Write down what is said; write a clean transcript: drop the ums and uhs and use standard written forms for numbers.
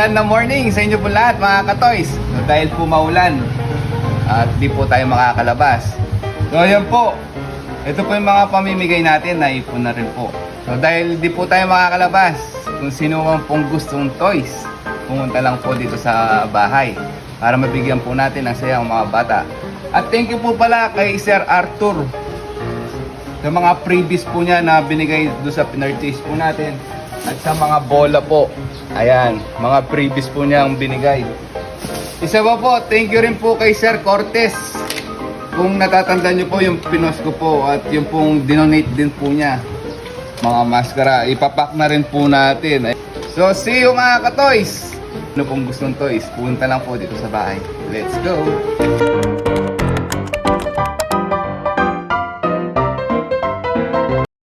maulan na morning sa inyo po lahat mga katoys. So, dahil po maulan at di po tayo makakalabas. So ayan po, ito po yung mga pamimigay natin na ipon na rin po. So dahil di po tayo makakalabas, kung sino man pong gustong toys, pumunta lang po dito sa bahay para mabigyan po natin ng saya ang mga bata. At thank you po pala kay Sir Arthur sa mga freebies po niya na binigay doon sa pinurchase po natin. At sa mga bola po, ayan, mga freebies po niya ang binigay. Isa pa po, thank you rin po kay Sir Cortez. Kung natatandaan niyo po yung pinost ko po at yung pong dinonate din po niya, mga maskara, ipapak na rin po natin. So see you mga ka-toys! Ano pong gustong toys, punta lang po dito sa bahay. Let's go!